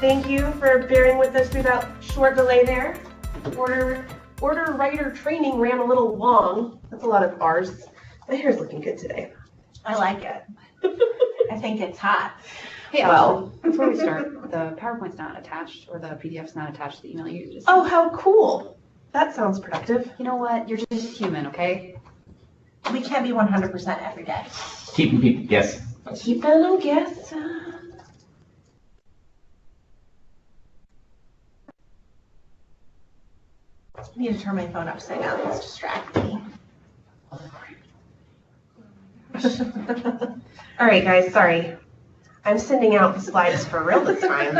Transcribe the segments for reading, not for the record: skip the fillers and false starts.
Thank you for bearing with us through that short delay there. Order writer training ran a little long. That's a lot of R's. My hair's looking good today. I like it. I think it's hot. Hey, well, before we start, the PowerPoint's not attached, or the PDF's not attached to the email you just. Oh, how cool. That sounds productive. You know what? You're just human, okay? We can't be 100% every day. Keeping people, yes. Keep them, I guess. I need to turn my phone upside down. It's distracting me. All right, guys, sorry. I'm sending out the slides for real this time.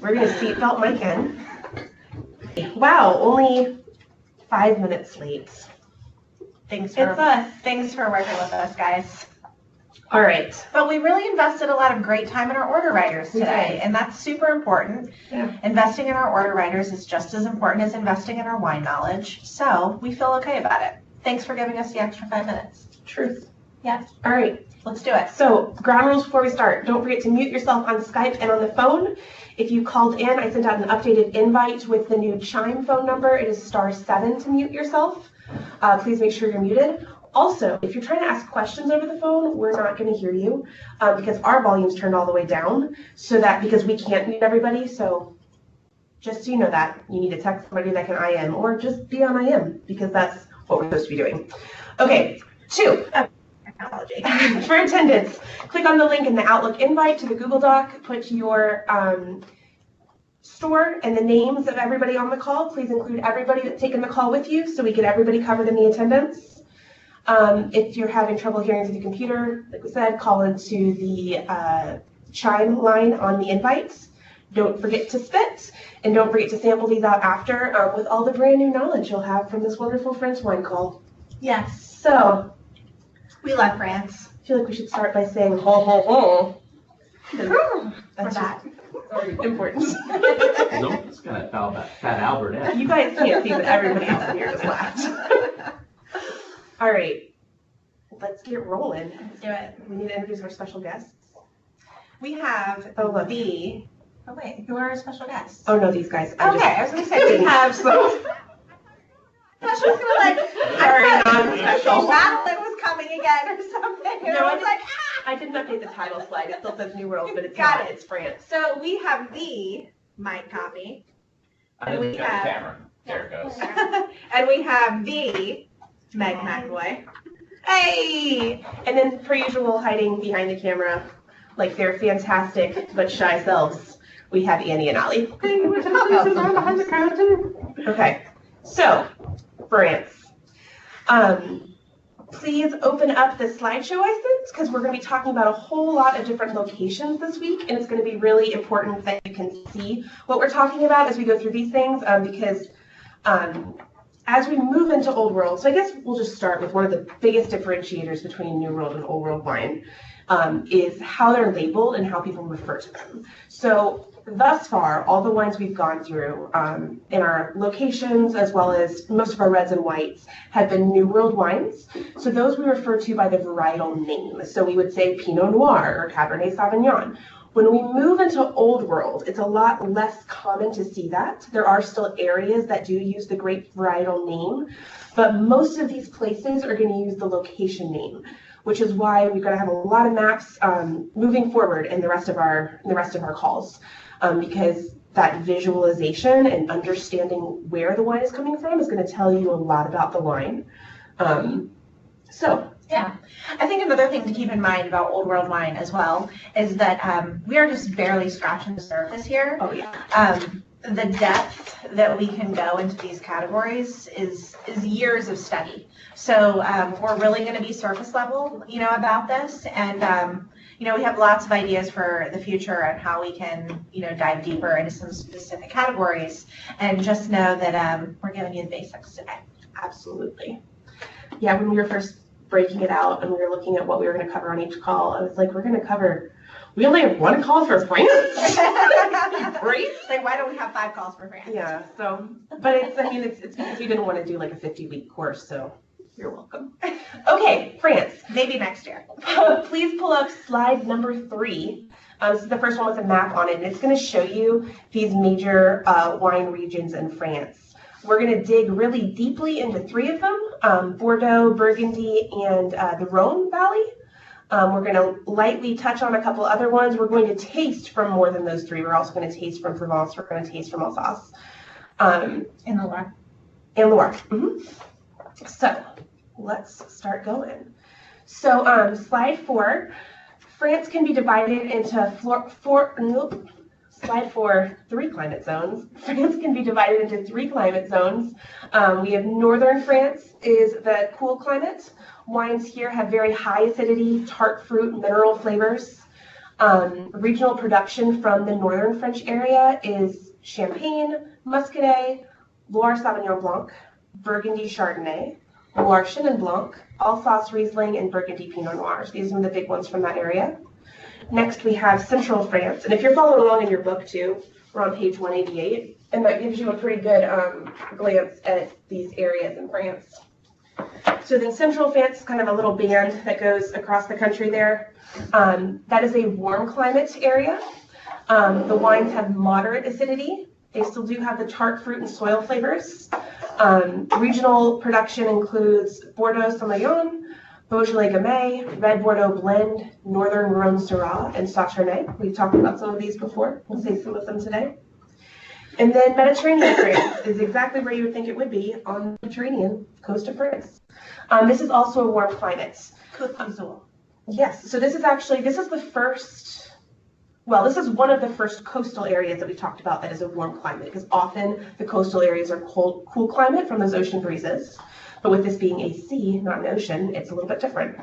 We're going to seatbelt Mike in. Wow, only 5 minutes late. Thanks It's us. Thanks for working with us, guys. All right. But we really invested a lot of great time in our order writers today, and that's super important. Yeah. Investing in our order writers is just as important as investing in our wine knowledge, so we feel okay about it. Thanks for giving us the extra 5 minutes. Truth. Yeah. All right. Let's do it. So, ground rules before we start. Don't forget to mute yourself on Skype and on the phone. If you called in, I sent out an updated invite with the new Chime phone number. It is *7 to mute yourself. Please make sure you're muted. Also, if you're trying to ask questions over the phone, we're not going to hear you because our volume's turned all the way down because we can't mute everybody. So just so you know that, you need to text somebody that can IM or just be on IM because that's what we're supposed to be doing. Okay, 2. Technology. For attendance, click on the link in the Outlook invite to the Google Doc, put your store and the names of everybody on the call. Please include everybody that's taken the call with you so we get everybody covered in the attendance. If you're having trouble hearing through the computer, like we said, call into the Chime line on the invites. Don't forget to spit, and don't forget to sample these out after with all the brand new knowledge you'll have from this wonderful French wine call. Yes. So, We love France. I feel like we should start by saying ho ho ho. For that. Important. Nope, it's gonna foul that Fat Albert in. You guys can't see, but everybody else in here just laughed. All right, let's get rolling. Let's do it. We need to introduce our special guests. We have Oh, look. Oh wait, who are our special guests? Oh no, these guys. Okay, I was gonna say we have So, I was just gonna Sorry, I thought non-special. Madeline was coming again or something. And No, I I was like, I didn't update the title slide. It still says New World, but it's Got not. it. It's France. So we have the Mike Copy. I And we didn't check have- the camera. There it goes. And we have the Meg McAvoy. Hey! And then, per usual, hiding behind the camera, like their fantastic but shy selves, we have Annie and Ollie. Okay, so France. Please open up the slideshow I sent because we're going to be talking about a whole lot of different locations this week, and it's going to be really important that you can see what we're talking about as we go through these things because as we move into Old World, so I guess we'll just start with one of the biggest differentiators between New World and Old World wine is how they're labeled and how people refer to them. So thus far, all the wines we've gone through in our locations, as well as most of our reds and whites, have been New World wines. So those we refer to by the varietal name. So we would say Pinot Noir or Cabernet Sauvignon. When we move into Old World, it's a lot less common to see that. There are still areas that do use the grape varietal name, but most of these places are going to use the location name, which is why we're going to have a lot of maps moving forward in the rest of our calls, because that visualization and understanding where the wine is coming from is going to tell you a lot about the wine. Yeah. I think another thing to keep in mind about Old World wine as well is that we are just barely scratching the surface here. Oh yeah. The depth that we can go into these categories is years of study. So we're really going to be surface level, about this, and we have lots of ideas for the future on how we can, dive deeper into some specific categories, and just know that we're giving you the basics today. Absolutely. Yeah, when we were first breaking it out and we were looking at what we were going to cover on each call, I was like, we only have one call for France? Great. Like, why don't we have 5 calls for France? Yeah, so, but it's because we didn't want to do like a 50-week course, so you're welcome. Okay, France. Maybe next year. Please pull up slide number 3. This is the first one with a map on it, and it's going to show you these major wine regions in France. We're going to dig really deeply into 3 of them, Bordeaux, Burgundy, and the Rhone Valley. We're going to lightly touch on a couple other ones. We're going to taste from more than those 3. We're also going to taste from Provence. We're going to taste from Alsace. In the Loire. In Loire. So let's start going. So slide 4, France can be divided into 3 climate zones. France can be divided into 3 climate zones. We have northern France is the cool climate. Wines here have very high acidity, tart fruit, mineral flavors. Regional production from the northern French area is Champagne, Muscadet, Loire Sauvignon Blanc, Burgundy Chardonnay, Loire Chenin Blanc, Alsace Riesling, and Burgundy Pinot Noir. These are the big ones from that area. Next, we have central France. And if you're following along in your book, too, we're on page 188. And that gives you a pretty good glance at these areas in France. So then central France is kind of a little band that goes across the country there. That is a warm climate area. The wines have moderate acidity. They still do have the tart fruit and soil flavors. Regional production includes Bordeaux Semillon, Beaujolais Gamay, Red Bordeaux Blend, Northern Rhone Syrah, and Sauternes. We've talked about some of these before. We'll say some of them today. And then Mediterranean France is exactly where you would think it would be, on the Mediterranean coast of France. This is also a warm climate. Côte d'Azur. Yes, so this is the first, well, this is one of the first coastal areas that we talked about that is a warm climate, because often the coastal areas are cool climate from those ocean breezes. But with this being a sea, not an ocean, it's a little bit different.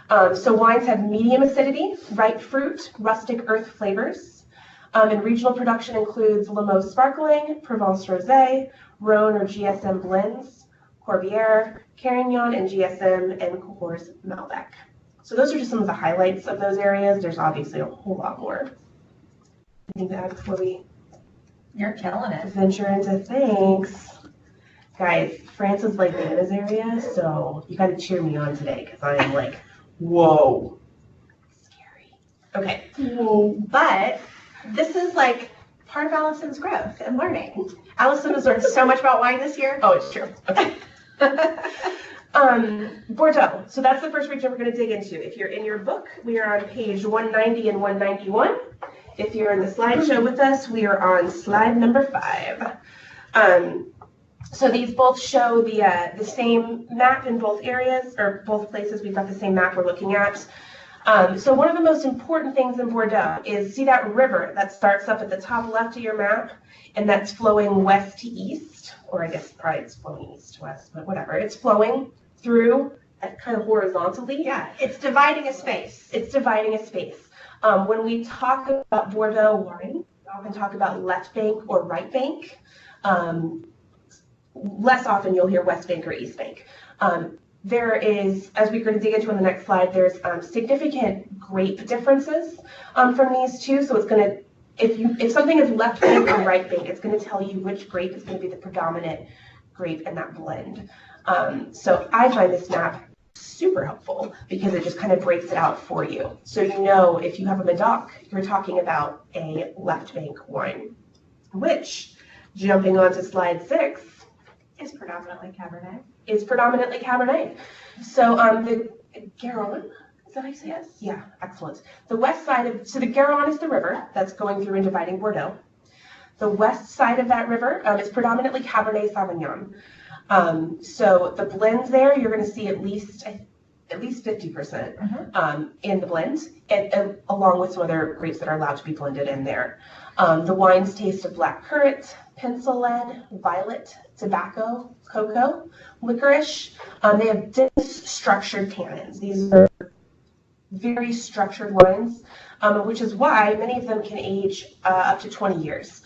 So wines have medium acidity, ripe fruit, rustic earth flavors. And regional production includes Limoux Sparkling, Provence Rosé, Rhone or GSM blends, Corbière, Carignan, and GSM, and Cahors Malbec. So those are just some of the highlights of those areas. There's obviously a whole lot more. Anything to add before we You're killing it. venture into thanks? Guys, France is like Anna's area, so you gotta cheer me on today, because I am like, whoa. Scary. Okay. But this is like part of Allison's growth and learning. Allison has learned so much about wine this year. Oh, it's true. Okay. Bordeaux. So that's the first region we're going to dig into. If you're in your book, we are on page 190 and 191. If you're in the slideshow with us, we are on slide number 5. So these both show the same map in both areas, or both places. We've got the same map we're looking at. So one of the most important things in Bordeaux is, see that river that starts up at the top left of your map, and that's flowing west to east, or I guess probably it's flowing east to west, but whatever. It's flowing through kind of horizontally. Yeah, it's dividing a space. It's dividing a space. When we talk about Bordeaux wine, we often talk about left bank or right bank. Less often you'll hear west bank or east bank. There is, as we're going to dig into in the next slide, there's significant grape differences from these two. So it's going to, if something is left bank or right bank, it's going to tell you which grape is going to be the predominant grape in that blend. So I find this map super helpful because it just kind of breaks it out for you. So you know if you have a Medoc, you're talking about a left bank wine, which, jumping on to slide 6, Is predominantly Cabernet. is predominantly Cabernet. So the Garonne, is that how you say it? Yeah, excellent. The west side of, so the Garonne is the river that's going through and dividing Bordeaux. The west side of that river is predominantly Cabernet Sauvignon. So the blends there, you're going to see at least 50% in the blend, and along with some other grapes that are allowed to be blended in there. The wines taste of black currant, pencil lead, violet, tobacco, cocoa, licorice. They have dense structured tannins. These are very structured wines, which is why many of them can age up to 20 years.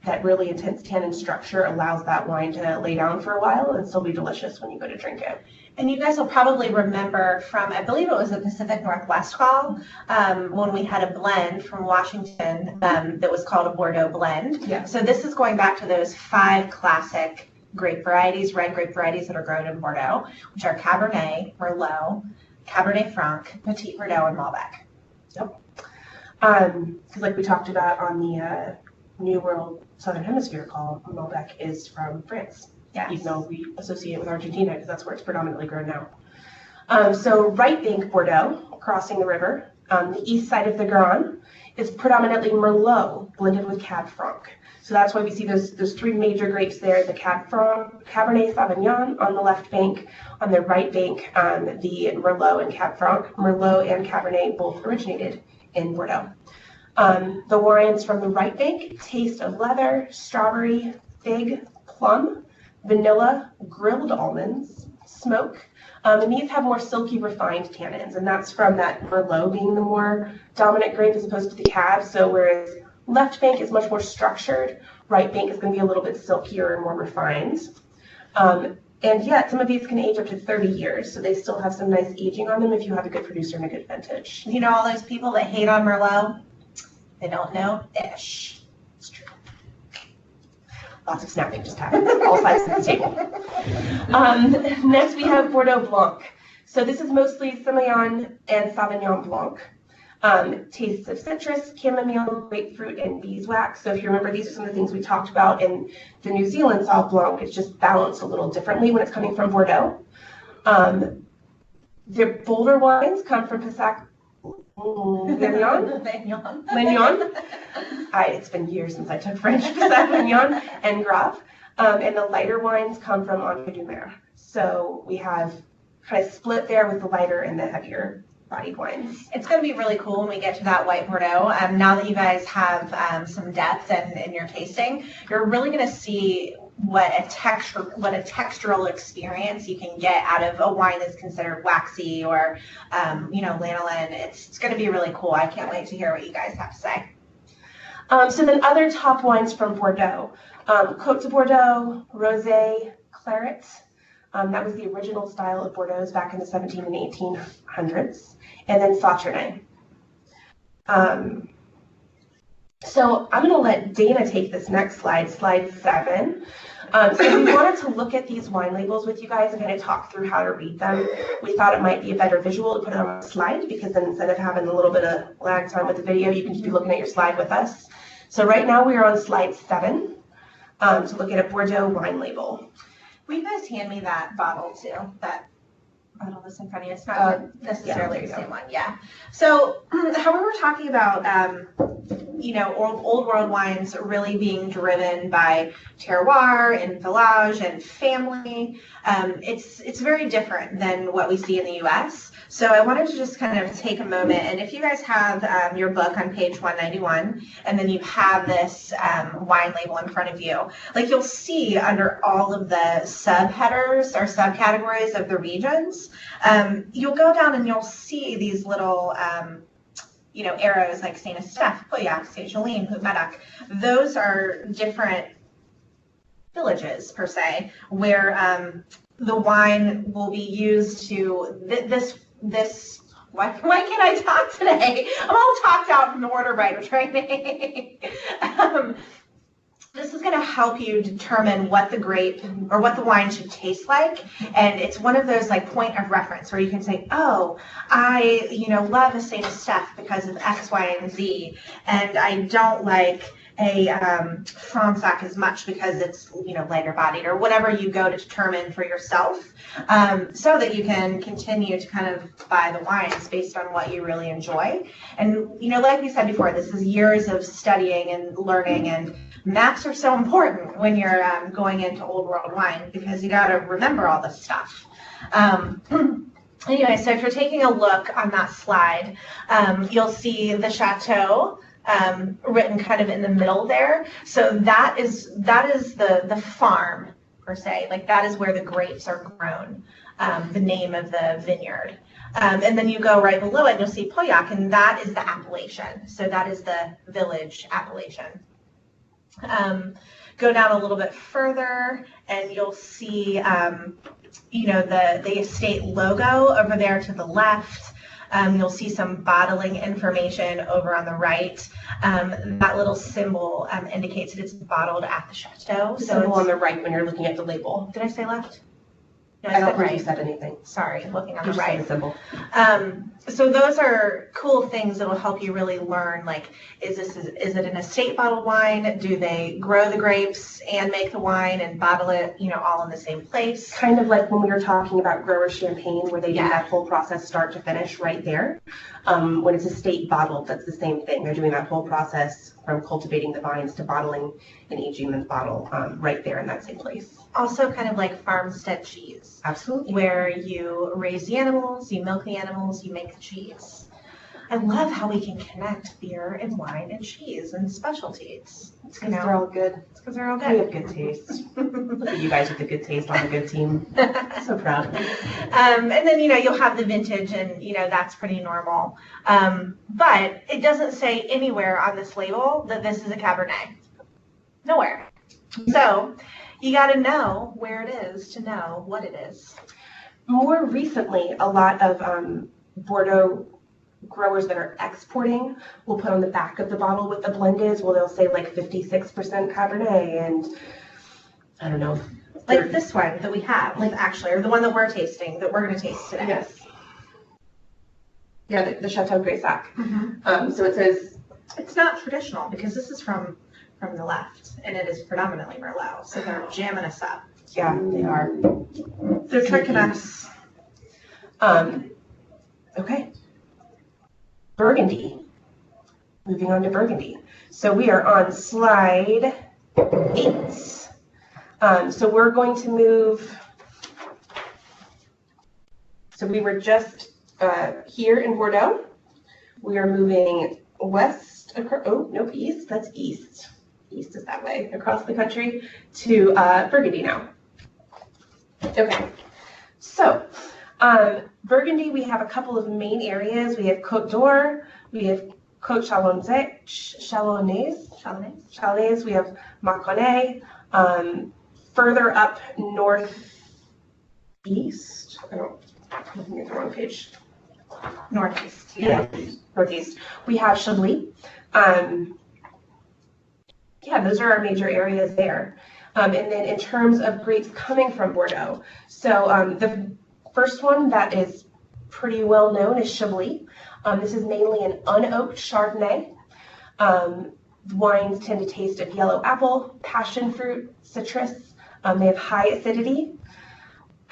That really intense tannin structure allows that wine to lay down for a while and still be delicious when you go to drink it. And you guys will probably remember from, I believe it was the Pacific Northwest call, when we had a blend from Washington that was called a Bordeaux blend. Yeah. So this is going back to those 5 classic grape varieties, red grape varieties that are grown in Bordeaux, which are Cabernet, Merlot, Cabernet Franc, Petit Verdot, and Malbec. Yep. Because like we talked about on the New World Southern Hemisphere call, Malbec is from France. Yes. Even though we associate it with Argentina because that's where it's predominantly grown now. So right bank Bordeaux, crossing the river, the east side of the Garonne is predominantly Merlot blended with Cab Franc. So that's why we see those three major grapes there, the Cab Franc, Cabernet Sauvignon on the left bank, on the right bank, the Merlot and Cab Franc. Merlot and Cabernet both originated in Bordeaux. The wines from the right bank taste of leather, strawberry, fig, plum, vanilla, grilled almonds, smoke, and these have more silky, refined tannins, and that's from that Merlot being the more dominant grape as opposed to the Cab. So whereas left bank is much more structured, right bank is going to be a little bit silkier and more refined. And yet, some of these can age up to 30 years, so they still have some nice aging on them if you have a good producer and a good vintage. You know all those people that hate on Merlot? They don't know ish. It's true. Lots of snapping just happened, all sides of the table. Next, we have Bordeaux Blanc. So this is mostly Semillon and Sauvignon Blanc. Tastes of citrus, chamomile, grapefruit, and beeswax. So if you remember, these are some of the things we talked about in the New Zealand Sauv Blanc. It's just balanced a little differently when it's coming from Bordeaux. The bolder wines come from Pissac Lignon. It's been years since I took French. Pissac Lignon and Grave. And the lighter wines come from Entre du Mer. So we have kind of split there with the lighter and the heavier bodied wines. It's going to be really cool when we get to that white Bordeaux. Now that you guys have some depth in your tasting, you're really going to see what a textural experience you can get out of a wine that's considered waxy or lanolin. It's going to be really cool. I can't wait to hear what you guys have to say. So then other top wines from Bordeaux, Côte de Bordeaux, Rosé, Claret. That was the original style of Bordeaux back in the 17 and 1800s. And then Sauternes. So I'm going to let Dana take this next slide, slide 7. So we wanted to look at these wine labels with you guys and kind of talk through how to read them. We thought it might be a better visual to put it on a slide because then instead of having a little bit of lag time with the video, you can just be looking at your slide with us. So right now we are on slide 7 to look at a Bordeaux wine label. Will you guys hand me that bottle too? That bottle that's in front of you. It's not necessarily the same one. Yeah. So how we were talking about, old world wines really being driven by terroir and village and family. It's very different than what we see in the U.S. So I wanted to just kind of take a moment, and if you guys have your book on page 191, and then you have this wine label in front of you, like you'll see under all of the subheaders or subcategories of the regions, you'll go down and you'll see these little arrows like Saint Estèphe, Pauillac, Saint Julien, Haut-Medoc. Those are different villages per se, where the wine will be used to this. Why can't I talk today? I'm all talked out from the order writer training. This is going to help you determine what the grape or what the wine should taste like, and it's one of those like point of reference where you can say, oh, I love a Saint Estèphe because of X, Y, and Z, and I don't like a Fronsac as much because it's lighter bodied, or whatever you go to determine for yourself, so that you can continue to kind of buy the wines based on what you really enjoy. And like we said before, this is years of studying and learning, and maps are so important when you're going into old world wine because you got to remember all this stuff. Anyway, so if you're taking a look on that slide, you'll see the chateau written kind of in the middle there. So that is the farm per se, like that is where the grapes are grown, the name of the vineyard. And then you go right below it and you'll see Pauillac, and that is the appellation. So that is the village appellation. Go down a little bit further and you'll see the estate logo over there to the left. You'll see some bottling information over on the right. That little symbol indicates that it's bottled at the chateau. The symbol on the right when you're looking at the label. Did I say left? No, I I don't said think you right. said anything. Sorry, looking on You the just said right. the symbol. So those are cool things that will help you really learn, like, is it an estate bottled wine? Do they grow the grapes and make the wine and bottle it, all in the same place? Kind of like when we were talking about grower champagne, where they do Yeah. that whole process start to finish right there. When it's estate bottled, that's the same thing. They're doing that whole process from cultivating the vines to bottling and aging the bottle right there in that same place. Also kind of like farmstead cheese, Absolutely. where you raise the animals, you milk the animals, you make the cheese. I love how we can connect beer and wine and cheese and specialties. It's because they're all good. It's because they're all We good. have good taste. Look at you guys with the good taste on a good team. So proud. And then, you'll have the vintage and, that's pretty normal. But it doesn't say anywhere on this label that this is a Cabernet. Nowhere. So you got to know where it is to know what it is. More recently, a lot of Bordeaux growers that are exporting will put on the back of the bottle what the blend is. Well, they'll say like 56% Cabernet and I don't know. Like this one that we have, like actually, or the one that we're tasting, that we're going to taste today. Yes. Yeah, the Chateau Greysac. Mm-hmm. So it says, It's not traditional because this is from the left and it is predominantly Merlot. So they're jamming us up. yeah, they are. They're tricking us. Okay. Burgundy. Moving on to Burgundy. So we are on slide 8. So we're going to move. So we were just here in Bordeaux. We are moving west, east. That's east. East is that way, across the country to Burgundy now. Okay. So Burgundy, we have a couple of main areas. We have Côte d'Or, we have Côte Chalonnaise, we have Mâconnais. Further up northeast, I'm looking at the wrong page. Northeast. Yeah, northeast. We have Chablis. Those are our major areas there. And then in terms of grapes coming from Bordeaux, so the first one that is pretty well known is Chablis. This is mainly an unoaked Chardonnay. Wines tend to taste of yellow apple, passion fruit, citrus. They have high acidity.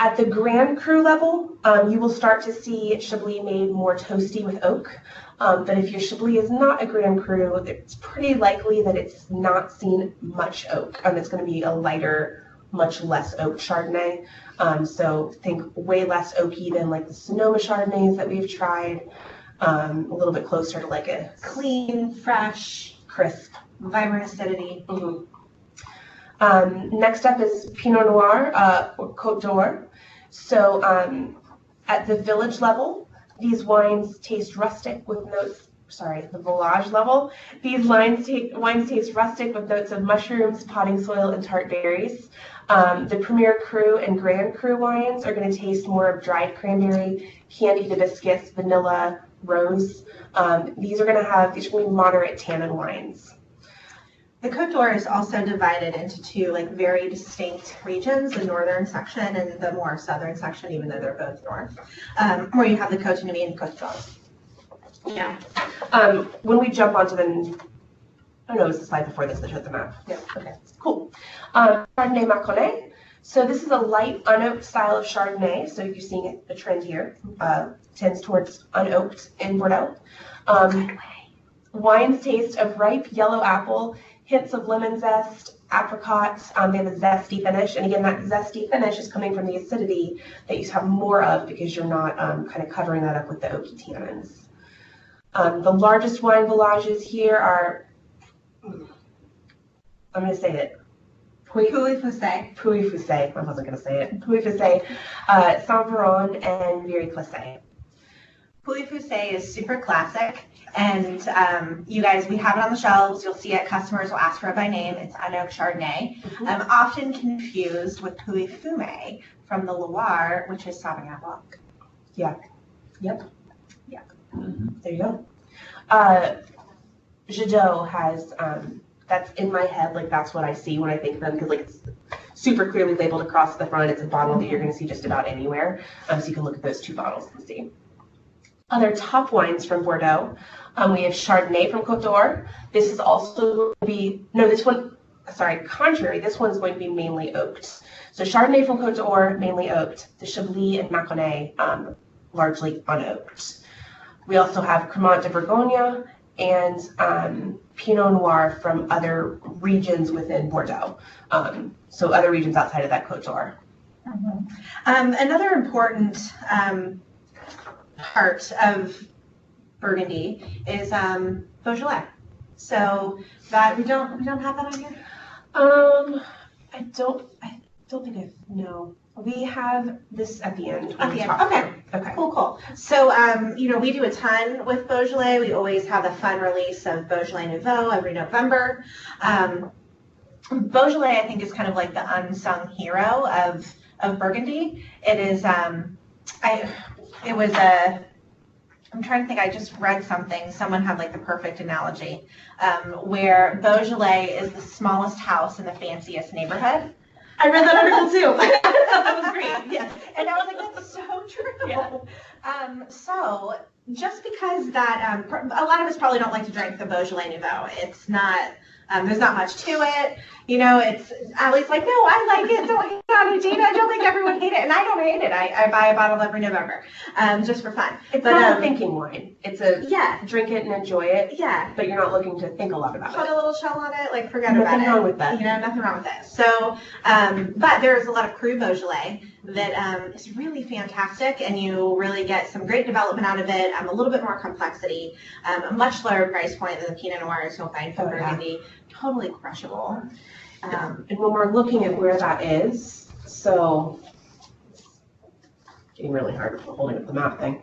At the Grand Cru level, you will start to see Chablis made more toasty with oak. But if your Chablis is not a Grand Cru, it's pretty likely that it's not seen much oak. It's going to be a lighter, much less oak Chardonnay. So think way less oaky than like the Sonoma Chardonnays that we've tried. A little bit closer to like a Clean, fresh, crisp. vibrant acidity. Mm-hmm. Next up is Pinot Noir or Côte d'Or. So at the village level, these wines taste rustic with notes, the village level. These wines taste rustic with notes of mushrooms, potting soil, and tart berries. The Premier Cru and Grand Cru wines are going to taste more of dried cranberry, candied hibiscus, vanilla, rose. These are going to be moderate tannin wines. The Côte d'Or is also divided into two very distinct regions, the northern section and the more southern section, even though they're both north, where you have the Côte Nuit and Côte d'Or. Yeah. When we jump onto the, it was the slide before this that showed the map. Yeah, okay, cool. Chardonnay Mâconnais. So this is a light unoaked style of Chardonnay. So you're seeing a trend here, tends towards unoaked in Bordeaux. Wines taste of ripe yellow apple, hints of lemon zest, apricots. They have a zesty finish. And again, that zesty finish is coming from the acidity that you have more of because you're not kind of covering that up with the oaky tannins. The largest wine villages here are, I'm going to say it. Pouilly-Fuissé. I wasn't going to say it. Pouilly-Fuissé, Saint-Véran, and Viry-Classé. Pouilly-Fuissé is super classic, and you guys, we have it on the shelves. You'll see it. Customers will ask for it by name. It's unoaked Chardonnay. Often confused with Pouilly-Fumé from the Loire, which is Sauvignon Blanc. Yeah. Yep. Yeah. There you go. Jadot has, that's in my head, that's what I see when I think of them, because it's super clearly labeled across the front. It's a bottle that you're going to see just about anywhere. So you can look at those two bottles and see. Other top wines from Bordeaux. We have Chardonnay from Côte d'Or. This is also going to be, contrary, this one's going to be mainly oaked. So Chardonnay from Côte d'Or, mainly oaked. The Chablis and Maconnais, largely unoaked. We also have Cremant de Bourgogne and Pinot Noir from other regions within Bordeaux. So other regions outside of that Côte d'Or. Another important part of Burgundy is Beaujolais. So that we don't have that on here. I don't think no. We have this at the end. At the end. Okay. Cool. So, we do a ton with Beaujolais. We always have a fun release of Beaujolais Nouveau every November. Beaujolais, I think, is kind of like the unsung hero of Burgundy. It is, I'm trying to think, I just read something, someone had like the perfect analogy, where Beaujolais is the smallest house in the fanciest neighborhood. I read that article too. That was great. Yeah. And I was like, that's so true. Yeah. So just because that, a lot of us probably don't like to drink the Beaujolais Nouveau. It's not, there's not much to it. It's, Allie's like, no, I like it. Don't hate on it, Gina. I don't think everyone hate it. And I don't hate it. I buy a bottle every November, just for fun. It's not a thinking wine. It's a, drink it and enjoy it. Yeah. But you're not looking to think a lot about it. Put a little shell on it, like forget about it. Nothing wrong with that. Nothing wrong with it. So, but there's a lot of Cru Beaujolais that is really fantastic, and you really get some great development out of it, a little bit more complexity, a much lower price point than the Pinot Noirs you'll find from Burgundy. Totally crushable. And when we're looking at where that is, so getting really hard holding up the map thing.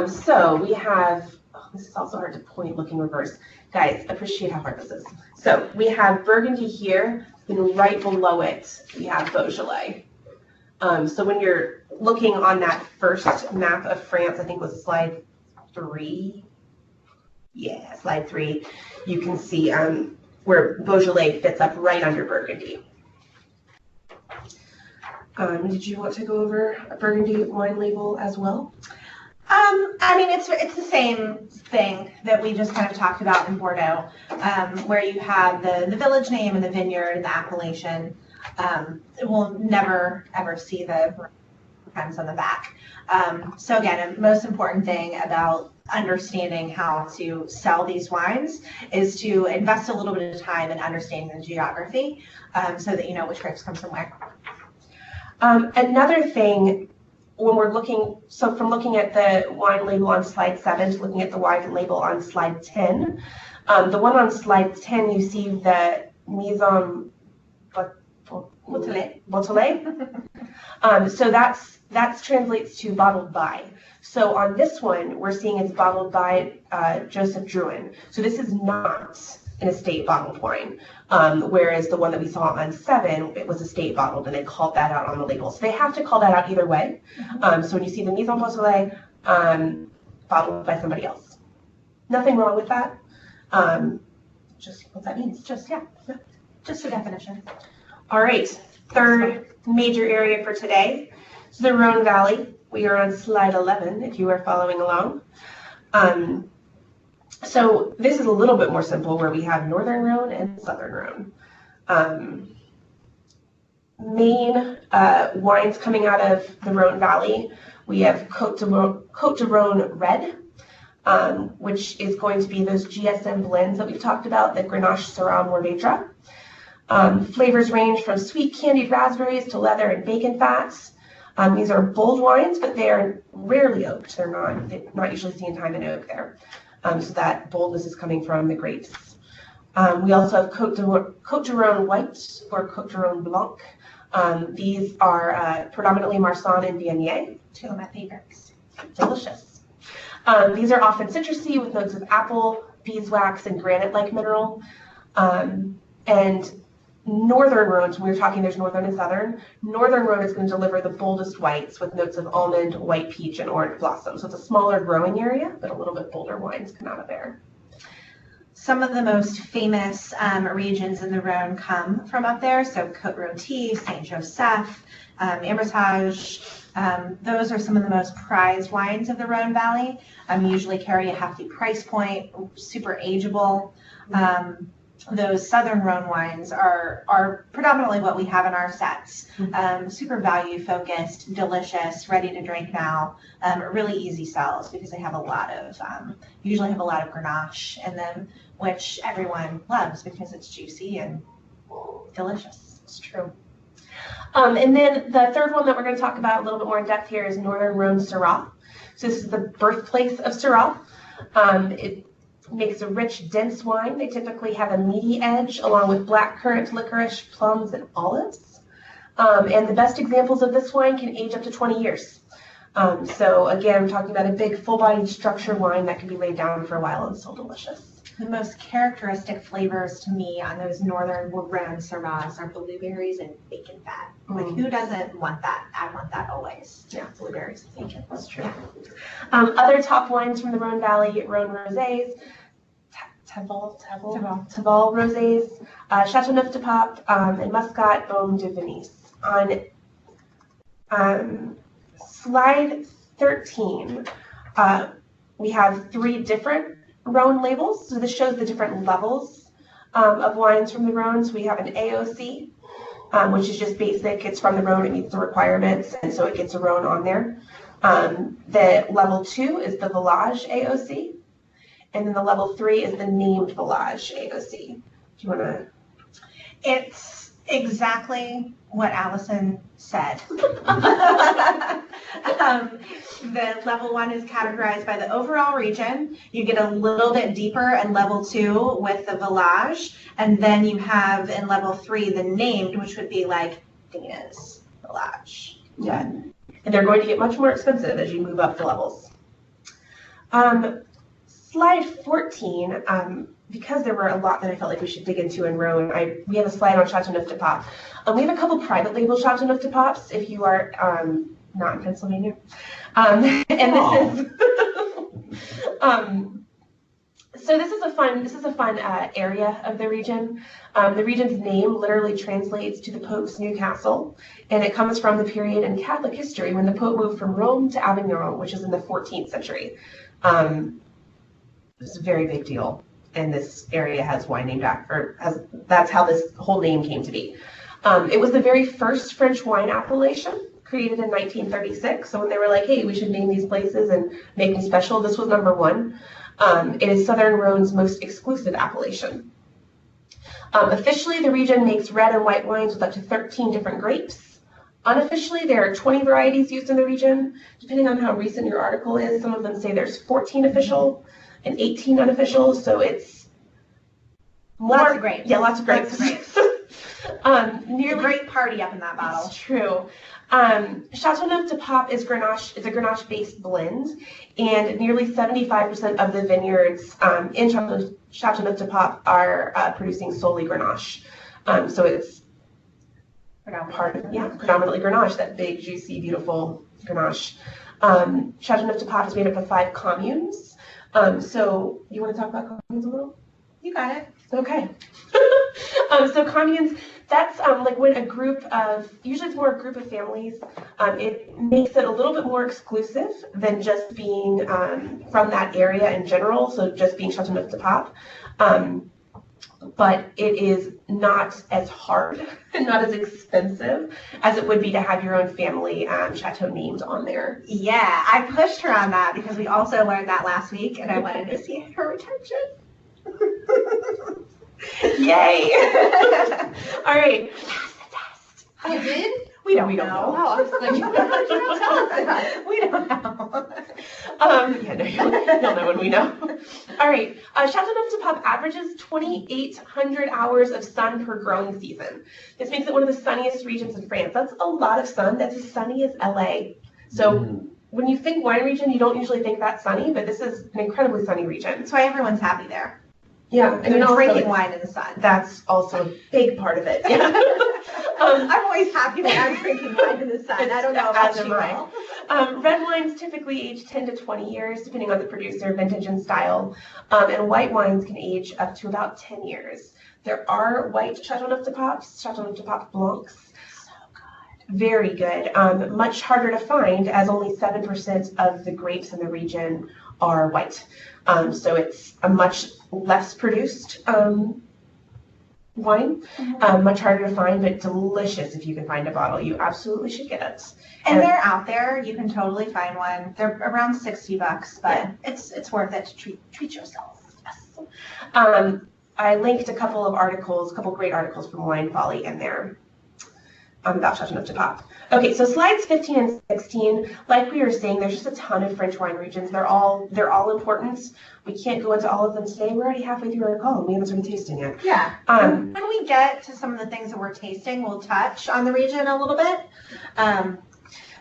So we have, this is also hard to point looking reverse. Guys, appreciate how hard this is. So we have Burgundy here, and right below it, we have Beaujolais. So when you're looking on that first map of France, I think it was slide 3. Yeah, slide 3. You can see where Beaujolais fits up right under Burgundy. Did you want to go over a Burgundy wine label as well? It's the same thing that we just kind of talked about in Bordeaux, where you have the village name and the vineyard and the appellation. We'll never ever see the depends on the back. So again, the most important thing about understanding how to sell these wines is to invest a little bit of time in understanding the geography, so that you know which grapes come from where. Another thing, when we're looking, so from looking at the wine label on slide 7 to looking at the wine label on slide 10, the one on slide 10, you see the Maison Beaujolais. So that translates to bottled by. So on this one, we're seeing it's bottled by Joseph Drouin. So this is not an estate bottled wine, whereas the one that we saw on 7, it was estate bottled, and they called that out on the label. So they have to call that out either way. So when you see the Maison Beaujolais, bottled by somebody else. Nothing wrong with that. Just what that means. Just a definition. All right, third major area for today is the Rhone Valley. We are on slide 11, if you are following along. So this is a little bit more simple, where we have Northern Rhone and Southern Rhone. Main wines coming out of the Rhone Valley, we have Côte de Rhone Red, which is going to be those GSM blends that we've talked about, the Grenache, Syrah, Mourvedre. Flavors range from sweet candied raspberries to leather and bacon fats. These are bold wines, but they are rarely oaked. They're not usually seen time in oak there. So that boldness is coming from the grapes. We also have Côte de Rhone White or Côte de Rhone Blanc. These are predominantly Marsanne and Viognier. Two of my favorites. Delicious. These are often citrusy with notes of apple, beeswax, and granite-like mineral. And Northern Rhone, when we were talking there's Northern and Southern, Northern Rhone is going to deliver the boldest whites with notes of almond, white peach, and orange blossom. So it's a smaller growing area, but a little bit bolder wines come out of there. some of the most famous regions in the Rhone come from up there. So Côte-Rôtie, Saint-Joseph, Hermitage. Those are some of the most prized wines of the Rhone Valley. Usually carry a hefty price point, super ageable. Those Southern Rhone wines are predominantly what we have in our sets. Super value focused, delicious, ready to drink now. Really easy sells because they have usually have a lot of Grenache in them, which everyone loves because it's juicy and delicious. It's true. And then the third one that we're going to talk about a little bit more in depth here is Northern Rhone Syrah. So this is the birthplace of Syrah. It makes a rich, dense wine. They typically have a meaty edge along with blackcurrant, licorice, plums, and olives. And the best examples of this wine can age up to 20 years. So again, I'm talking about a big, full-bodied, structured wine that can be laid down for a while and still delicious. The most characteristic flavors to me on those Northern Rhone Syrahs are blueberries and bacon fat. Like, who doesn't want that? I want that always. Yeah, Blueberries and bacon. that's true. Yeah. Other top wines from the Rhone Valley, Rhone Rosés, Taval Rosés, Chateauneuf-du-Pape, and Muscat Baume de Venise. On slide 13, we have 3 different Rhone labels. So this shows the different levels of wines from the Rhone. So we have an AOC, which is just basic. It's from the Rhone. It meets the requirements, and so it gets a Rhone on there. The level 2 is the Village AOC, and then the level 3 is the named Village AOC. Do you want to? It's exactly what Allison said. The level 1 is categorized by the overall region. You get a little bit deeper in level 2 with the Village, and then you have in level 3 the named, which would be like Dana's Village. Yeah, and they're going to get much more expensive as you move up the levels. Slide 14, because there were a lot that I felt like we should dig into in Rhone, we have a slide on Chateauneuf-du-Pape. We have a couple private label Chateauneuf-du-Papes if you are not in Pennsylvania. And this is so this is a fun area of the region. The region's name literally translates to the Pope's new castle, and it comes from the period in Catholic history when the Pope moved from Rome to Avignon, which is in the 14th century. It's a very big deal, and this area has wine named after, that's how this whole name came to be. It was the very first French wine appellation, created in 1936. So when they were like, hey, we should name these places and make them special, this was number 1. It is Southern Rhone's most exclusive appellation. Officially, the region makes red and white wines with up to 13 different grapes. Unofficially, there are 20 varieties used in the region. Depending on how recent your article is, some of them say there's 14 official and 18 unofficial, so it's lots of grapes. Yeah, lots of grapes. Nearly a great party up in that bottle. It's true. Chateauneuf-du-Pape is a Grenache-based blend, and nearly 75% of the vineyards in Chateauneuf-du-Pape are producing solely Grenache. So it's predominantly Grenache, that big, juicy, beautiful Grenache. Chateauneuf-du-Pape is made up of 5 communes. So you want to talk about communes a little? You got it. Okay. So communes, that's like when a group of, usually it's more a group of families, it makes it a little bit more exclusive than just being from that area in general, so just being Chateauneuf-du-Pape. But it is not as hard and not as expensive as it would be to have your own family chateau named on there. Yeah, I pushed her on that because we also learned that last week, and I wanted to see her retention. Yay! All right. Pass the test. You did? We don't know. Oh, I was like, tell us that. We don't know. Yeah, no, you'll know when we know. All right. Chateauneuf-du-Pape averages 2,800 hours of sun per growing season. This makes it one of the sunniest regions in France. That's a lot of sun. That's as sunny as LA. So when you think wine region, you don't usually think that sunny, but this is an incredibly sunny region. That's why everyone's happy there. Yeah, and drinking wine in the sun. That's also a big part of it. Yeah. I'm always happy when I'm drinking wine in the sun. I don't know about you all. Red wines typically age 10 to 20 years, depending on the producer, vintage, and style. And white wines can age up to about 10 years. There are white Chateauneuf de Papes, Chateauneuf de Pape Blancs. So good. Very good. Much harder to find, as only 7% of the grapes in the region are white. So it's a much less produced wine, much harder to find, but delicious if you can find a bottle. You absolutely should get it. And they're out there. You can totally find one. They're around $60, but it's worth it to treat yourself. Yes. I linked a couple of articles, a couple great articles from Wine Folly in there about Chateauneuf de Pape. Okay, so slides 15 and 16, like we were saying, there's just a ton of French wine regions. They're all important. We can't go into all of them today. We're already halfway through our call and we haven't started tasting yet. Yeah. When we get to some of the things that we're tasting, we'll touch on the region a little bit.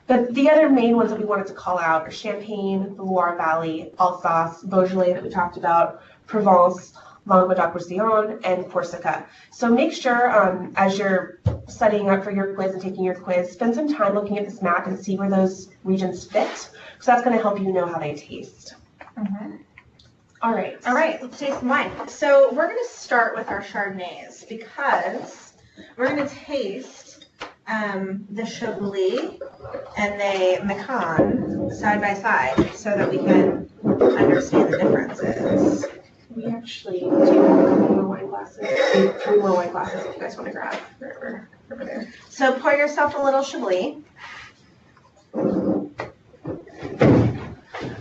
But the other main ones that we wanted to call out are Champagne, the Loire Valley, Alsace, Beaujolais that we talked about, Provence, Languedoc-Roussillon, and Corsica. So make sure as you're studying up for your quiz and taking your quiz, spend some time looking at this map and see where those regions fit, because that's going to help you know how they taste. All right, let's taste some wine. So we're going to start with our Chardonnays because we're going to taste the Chablis and the Macon side by side so that we can understand the differences. We actually do have more wine glasses. 3 more wine glasses if you guys want to grab. Over there. So pour yourself a little Chablis.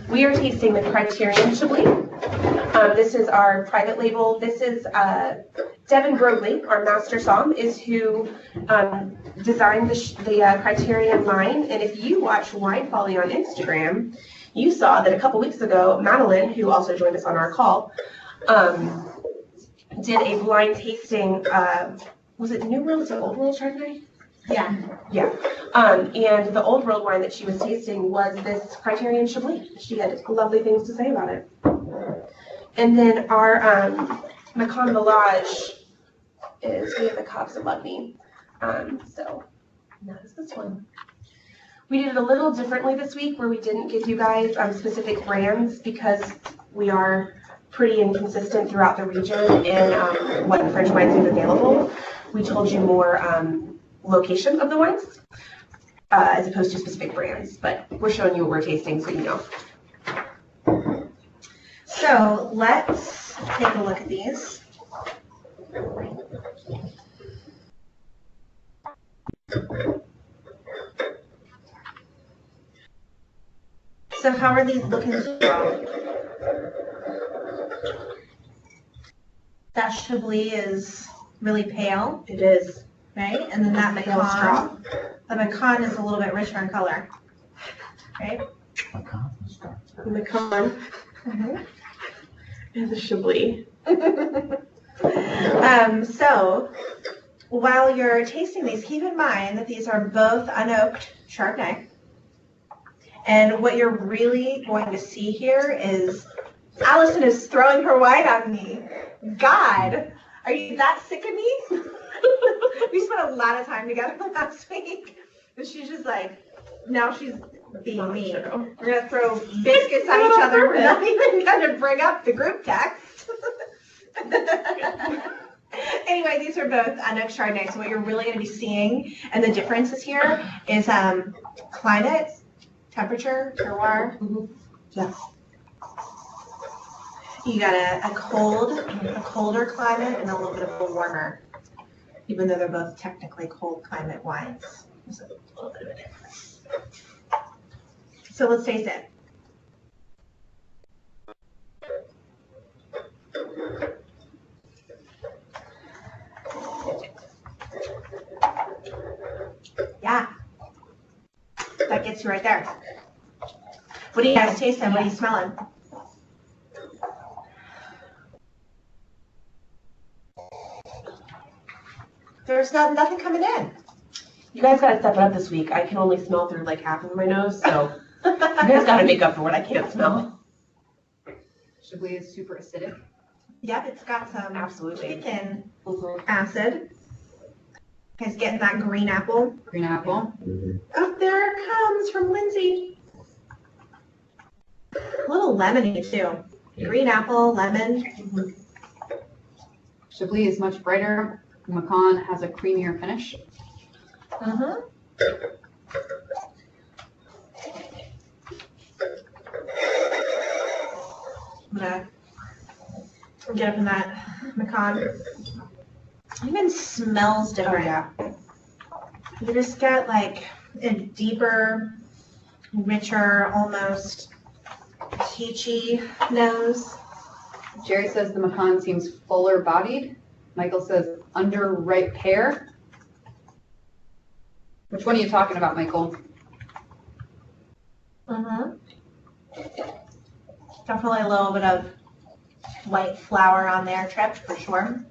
We are tasting the Criterion Chablis. This is our private label. This is Devin Brogley, our master somm, is who designed the Criterion line. And if you watch Wine Folly on Instagram, you saw that a couple weeks ago, Madeline, who also joined us on our call, did a blind tasting. Was it New World or Old World Chardonnay? Yeah. Yeah. And the Old World wine that she was tasting was this Criterion Chablis. She had lovely things to say about it. And then our Macon Village is, we have the Cobs of Lugny. So that is this one. We did it a little differently this week where we didn't give you guys specific brands because we are pretty inconsistent throughout the region in what French wines is available. We told you more location of the wines as opposed to specific brands, but we're showing you what we're tasting so you know. So let's take a look at these. So how are these looking to you? That Chablis is really pale. It is. Right? And then that Pale straw. the Macon is a little bit richer in color. Right? The Macon and the Chablis. So while you're tasting these, keep in mind that these are both unoaked Chardonnay. And what you're really going to see here is Allison is throwing her wine on me. God, are you that sick of me? We spent a lot of time together last week. And she's just like, now she's being mean. We're going to throw biscuits at each other. We're not even going to bring up the group text. Anyway, these are both unoaked Chardonnay. So what you're really going to be seeing, and the differences here, is climate, temperature, terroir. Yeah. You got a colder climate and a little bit of a warmer, even though they're both technically cold climate wines. There's a little bit of a difference. So let's taste it. Yeah, that gets you right there. What do you guys tasting? What are you smelling? There's nothing coming in. You guys got to step it up this week. I can only smell through like half of my nose, so you guys got to make up for what I can't smell. Chablis is super acidic. Yep, it's got some Absolutely. chicken acid. Guys getting that green apple? Green apple. Oh, there it comes from Lindsay. little lemony too. Green apple, lemon. Chablis is much brighter. Macon has a creamier finish. Mm-hmm. I'm gonna get up in that pecan. It even smells different. yeah. You just get like a deeper, richer, almost peachy nose. Jerry says the Macon seems fuller bodied. Michael says underripe pear. Which one are you talking about, Michael? Mm-hmm. Definitely a little bit of white flour on there, Tripped, for sure.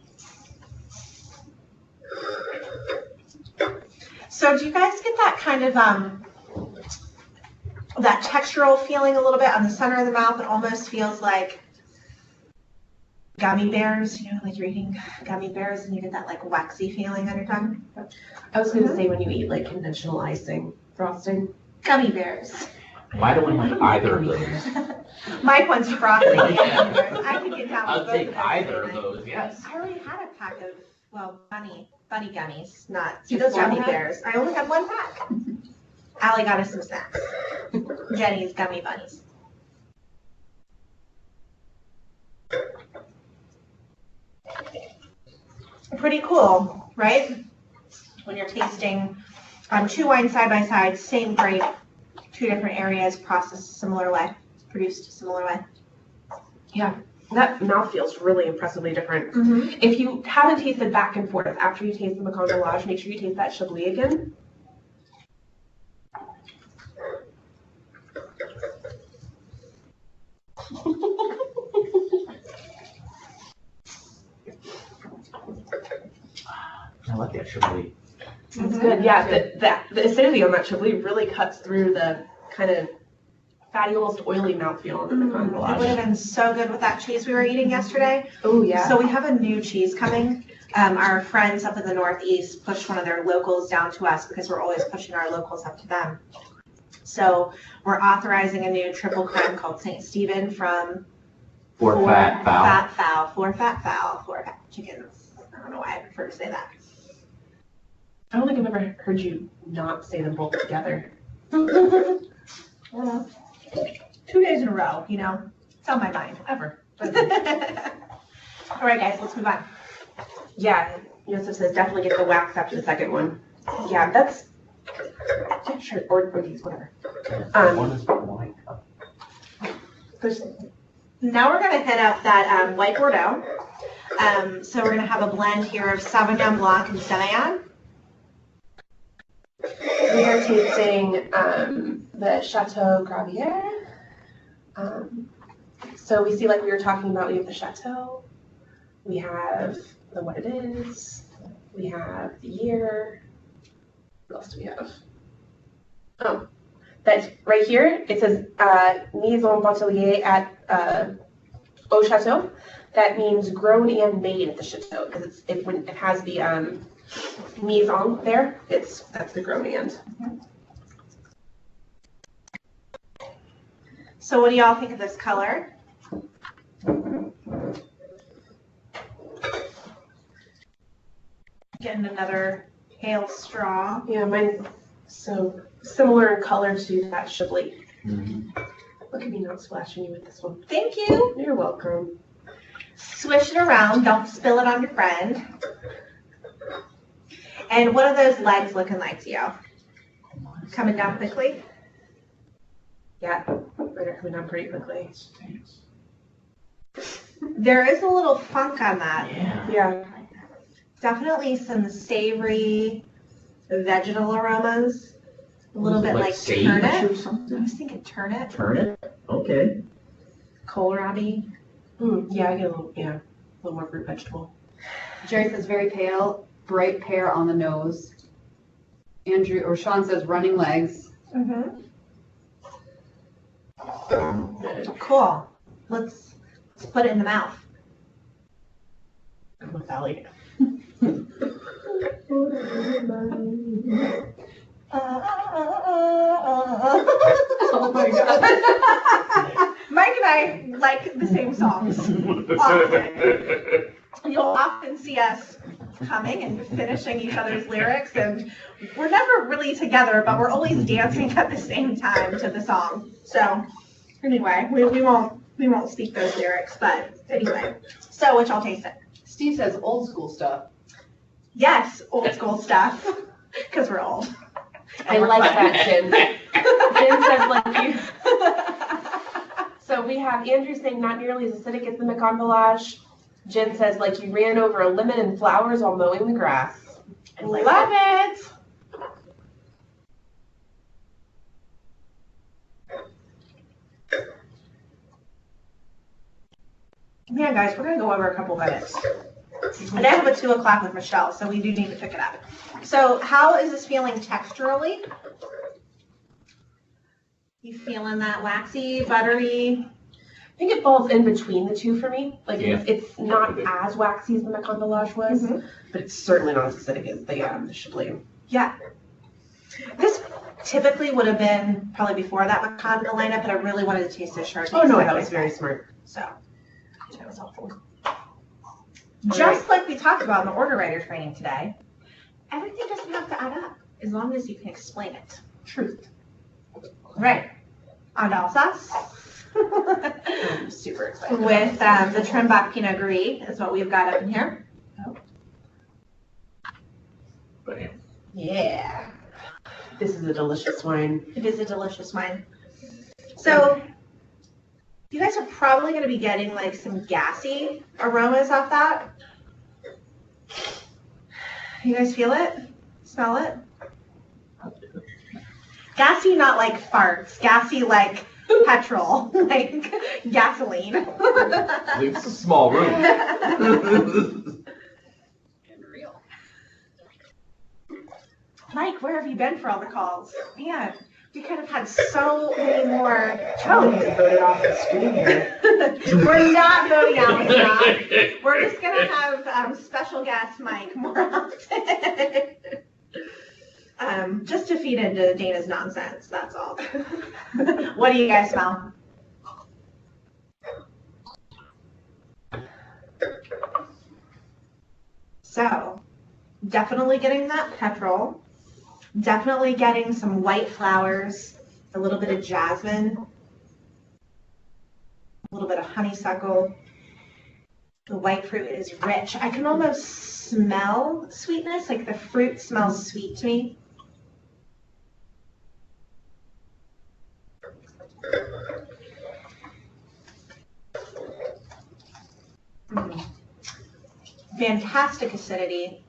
So do you guys get that kind of, that textural feeling a little bit on the center of the mouth? It almost feels like gummy bears, you know, like you're eating gummy bears and you get that like waxy feeling on your tongue. I was gonna say when you eat like conventional icing frosting. Gummy bears. Why do I like either of those? Mike wants frosting. I could get down I'll with both take those either of things. those, yes. I already had a pack of, well, bunny gummies, not Just those one gummy pack? bears. I only had one pack. Allie got us some snacks. Jenny's gummy bunnies. Pretty cool, right? When you're tasting two wines side by side, same grape, two different areas, processed similar way, produced similar way. That mouth feels really impressively different. Mm-hmm. If you haven't tasted back and forth after you taste the Macon Delage, make sure you taste that Chablis again. I like that Chablis. It's good. Yeah, the acidity on that Chablis really cuts through the kind of fatty, almost oily mouthfeel on the Macon It would have Delage. been so good with that cheese we were eating yesterday. Oh yeah. So we have a new cheese coming. Our friends up in the Northeast pushed one of their locals down to us because we're always pushing our locals up to them. So we're authorizing a new triple creme called St. Stephen from Four fat fowl. Four fat chickens. I don't know why I prefer to say that. I don't think I've ever heard you not say them both together. Well, 2 days in a row, you know, it's on my mind. Ever. All right, guys, let's move on. Yeah, Joseph says definitely get the wax after the second one. Yeah, that's. Yeah, sure, or these, whatever. One is white cup. There's, Now we're gonna hit up that white Bordeaux. So we're gonna have a blend here of Sauvignon Blanc and Semillon. we are tasting the Chateau Gravier. So we see, like we were talking about, we have the Chateau, we have the what it is, we have the year. What else do we have? Oh, that's right here. It says mise en bouteiller at au Chateau. That means grown and made at the Chateau because when it has the mise en there. That's the grown and. So what do y'all think of this color? Getting another pale straw. Yeah, mine's so similar in color to that Chablis. Mhm. Look at me not splashing you with this one. Thank you. You're welcome. Swish it around, don't spill it on your friend. And what are those legs looking like to you? Coming down quickly? Yeah, they're coming down pretty quickly. There is a little funk on that. Yeah. Yeah. Definitely some savory vegetal aromas. A little bit like sage turnip. or I something? was thinking turnip, Turnip? Okay. kohlrabi. Yeah, I get a little more fruit vegetable. Jerry says very pale, bright pear on the nose. Sean says running legs. Mm-hmm. Cool. Let's put it in the mouth. I'm with Allie. Oh my god. Mike and I like the same songs. Often. You'll often see us coming and finishing each other's lyrics, and we're never really together, but we're always dancing at the same time to the song. So anyway, we won't speak those lyrics, but anyway. So which I'll taste it. Steve says old school stuff. Yes, old school stuff, because we're old. I like that, Jen. Jen says like you. So we have Andrew saying not nearly as acidic as the Macon Village. Jen says like you ran over a lemon and flowers while mowing the grass. I like Love it. Yeah, guys, we're gonna go over a couple minutes. And I have a 2 o'clock with Michelle, so we do need to pick it up. So how is this feeling texturally? You feeling that waxy, buttery? I think it falls in between the two for me. Like Yeah. it's not as waxy as the Macon Village was, but it's certainly not as acidic as the Chablis. Yeah. This typically would have been probably before that Macon in the lineup, but I really wanted to taste this Chardonnay. Oh no, that was very smart. So, That was helpful. just like we talked about in the order writer training today, everything doesn't have to add up as long as you can explain it. Truth. Right. On Alsace. I'm super excited. With the Trimbach Pinot Gris is what we've got up in here. Bam. Yeah. This is a delicious wine. It is a delicious wine. So you guys are probably going to be getting like some gassy aromas off that. You guys feel it? Smell it? Gassy, not like farts. Gassy like petrol, like gasoline. It's a small room. Unreal. Mike, where have you been for all the calls? Man, we could have had so many more jokes. Voted off the screen here. We're not voting out Scott. We're just gonna have special guest Mike more often. Just to feed into Dana's nonsense, that's all. What do you guys smell? So, definitely getting that petrol. Definitely getting some white flowers, a little bit of jasmine, a little bit of honeysuckle. The white fruit is rich. I can almost smell sweetness, like the fruit smells sweet to me. Fantastic acidity.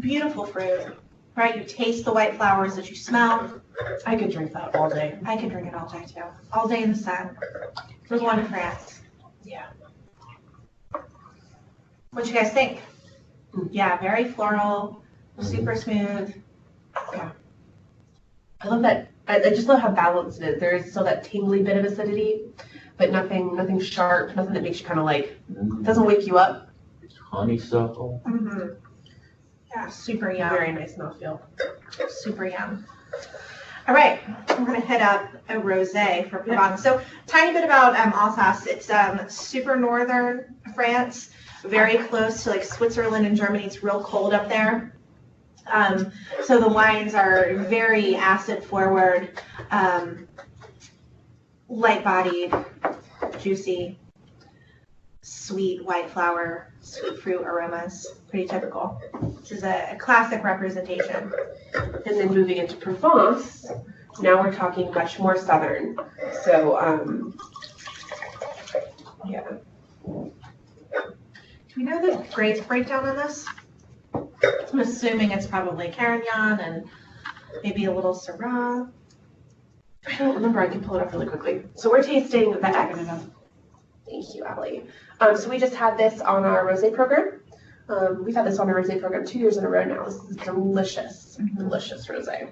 Beautiful fruit, right? You taste the white flowers that you smell. I could drink that all day. I could drink it all day too. All day in the sun. We're going to France. Yeah. What you guys think? Yeah, very floral, super smooth. I love that. I just love how balanced it is. There is still that tingly bit of acidity, but nothing sharp, nothing that makes you kind of like, doesn't wake you up. Honeysuckle. Mm-hmm. Yeah, super yum. Very nice mouthfeel. Super yum. All right, we're gonna hit up a rosé for Provence. So, tiny bit about Alsace. It's super northern France, very close to like Switzerland and Germany. It's real cold up there. So the wines are very acid forward, light bodied, juicy, sweet white flower, sweet fruit aromas. Pretty typical, which is a classic representation. And then moving into Provence, now we're talking much more southern. So, yeah. Do we know the grape breakdown on this? I'm assuming it's probably Carignan and maybe a little Syrah. I don't remember. I can pull it up really quickly. So we're tasting the X. Thank you, Allie. So we just had this on our rosé program. We've had this on our rosé program 2 years in a row now. This is delicious, delicious rosé.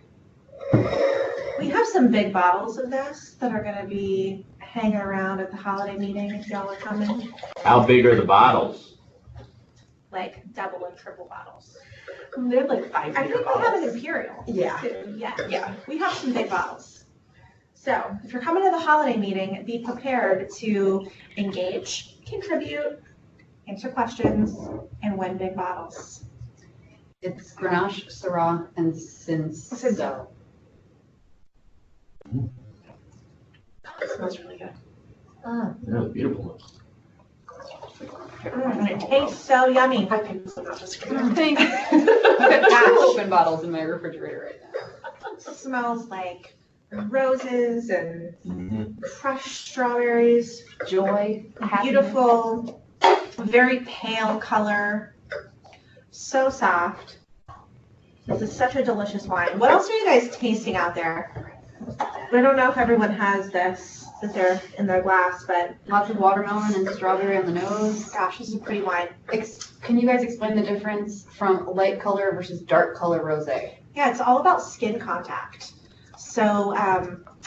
We have some big bottles of this that are going to be hanging around at the holiday meeting if y'all are coming. How big are the bottles? Like double and triple bottles. They have like 5 I liter think we have an bottles. Imperial. Yeah. Too. Yeah. Yeah. We have some big bottles. So if you're coming to the holiday meeting, be prepared to engage, contribute, answer questions, and win big bottles. It's Grenache, Syrah, and Cinsault. It smells really good. That was beautiful. And it tastes so yummy. I picked this one out just for you. Thanks. I've got two open bottles in my refrigerator right now. It smells like roses and Mhm. crushed strawberries, Joy, happiness. beautiful, very pale color, so soft. This is such a delicious wine. What else are you guys tasting out there? I don't know if everyone has this that they're in their glass, but Lots of watermelon and strawberry on the nose. gosh, this is a pretty wine. Can you guys explain the difference from light color versus dark color rosé? Yeah, it's all about skin contact. So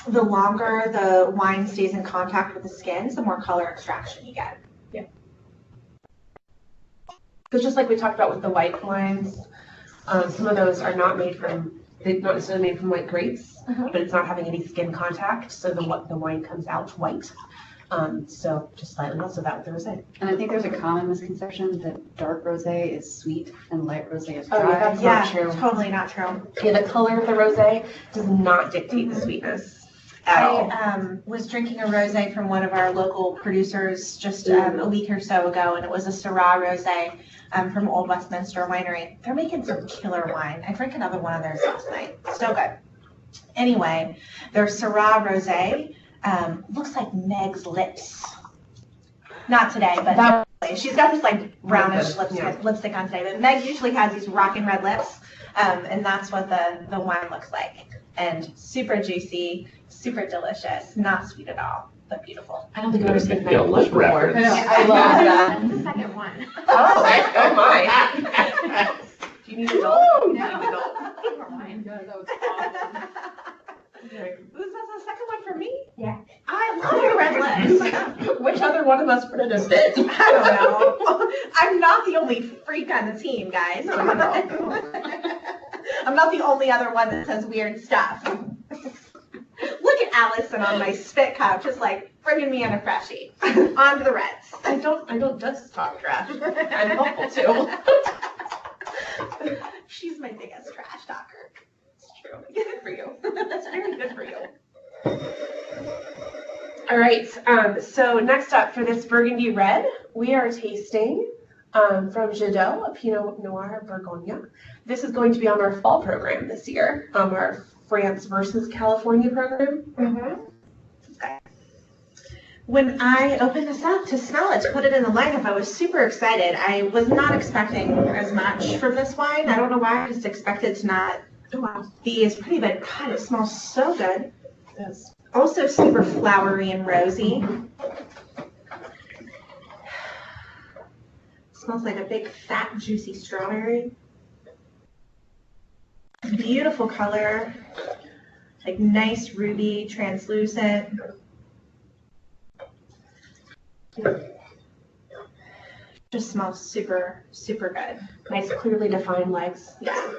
the longer the wine stays in contact with the skins, the more color extraction you get. Because just like we talked about with the white wines, some of those are not made from, they're not necessarily made from white grapes, but it's not having any skin contact, so the wine comes out white. So just slightly less of that with the rosé. And I think there's a common misconception that dark rosé is sweet and light rosé is dry. Oh, yeah, that's not true. Totally not true. Yeah, the color of the rosé does not dictate the sweetness at all. I was drinking a rosé from one of our local producers just a week or so ago, and it was a Syrah rosé from Old Westminster Winery. They're making some killer wine. I drank another one of theirs last night. So good. Anyway, their Syrah rosé looks like Meg's lips. Not today, but she's got this like brownish lipstick on today. But Meg usually has these rockin' red lips, and that's what the wine looks like. And super juicy, super delicious, not sweet at all, but beautiful. I don't think I've ever seen Yeah, that lip before. wrapper. I love that. That's the second one. Oh my. Do you need adult? Woo! You need adult. That was awesome. Was that the second one for me? Yeah. I love your red lips. Which other one of us put in a bit? I don't know. I'm not the only freak on the team, guys. No, no. I'm not the only other one that says weird stuff. Look at Allison on my spit cup, just like bringing me in a freshie. On to the Reds. I don't just talk trash. I'm helpful too. She's my biggest trash talker. It's true. Good for you. That's very good for you. All right. So next up for this Burgundy Red, we are tasting from Jadot, a Pinot Noir Bourgogne. This is going to be on our fall program this year, our France versus California program. When I opened this up to smell it, to put it in the lineup, I was super excited. I was not expecting as much from this wine. I don't know why. I just expected to not be as pretty, but God, it smells so good. Yes. Also super flowery and rosy. Smells like a big, fat, juicy strawberry. Beautiful color. Like nice ruby, translucent. Just smells super, super good. Nice, clearly defined legs. Yeah.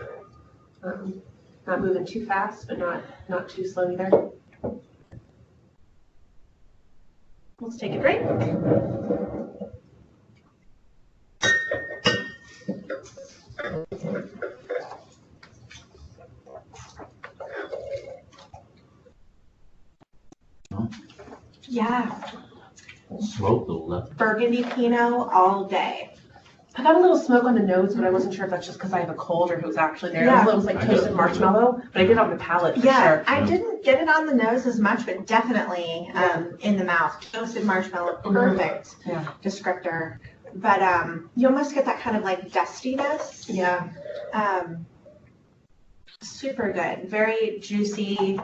Not moving too fast, but not too slow either. Let's take a drink. Yeah, Smoke the left. Burgundy Pinot all day. I got a little smoke on the nose, but I wasn't sure if that's just because I have a cold or if it was actually there. Yeah. It was like toasted marshmallow, but I did on the palate for Yeah, sure. I didn't get it on the nose as much, but definitely in the mouth. Toasted marshmallow, perfect descriptor. But you almost get that kind of like dustiness. Yeah. Super good, very juicy,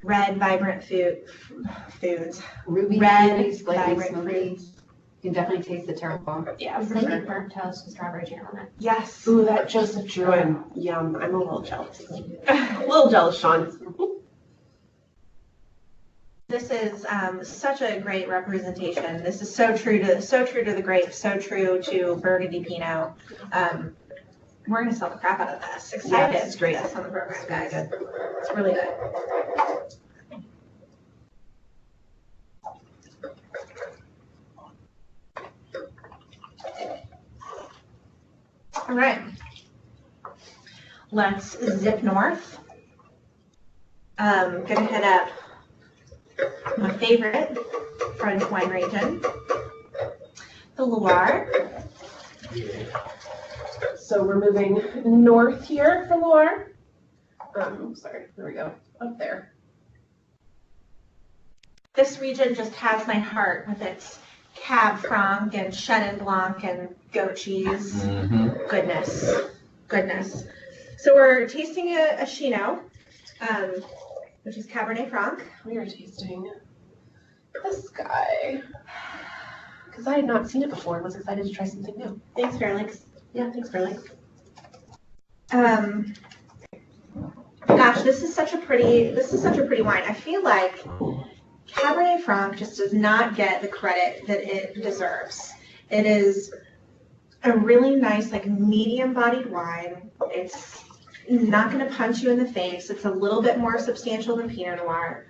red, vibrant foods. Ruby, Red, fruity, slightly vibrant smoky. fruits. You can definitely taste the terroir. Yeah, It's for like sure. burnt toast with strawberry jam on it. Yes. Ooh, that Joseph Drouin. Yum. I'm a little jealous. A little jealous, Sean. This is such a great representation. This is so true to the grape, so true to Burgundy Pinot. We're gonna sell the crap out of this. Excited Yeah, it's great. for this on the program, guys. It's really good. All right. Let's zip north. Gonna hit up my favorite French wine region, the Loire. So we're moving north here for Loire. Sorry, there we go, up there. This region just has my heart with its Cab Franc and Chenin Blanc and goat cheese. Mm-hmm. Goodness. So we're tasting a Chino, which is Cabernet Franc. We are tasting this guy. Because I had not seen it before and was excited to try something new. Thanks, Fairlinks. Yeah, thanks, Fairlinks. Gosh, this is such a pretty wine. I feel like Cabernet Franc just does not get the credit that it deserves. It is a really nice, like, medium-bodied wine. It's not going to punch you in the face. It's a little bit more substantial than Pinot Noir,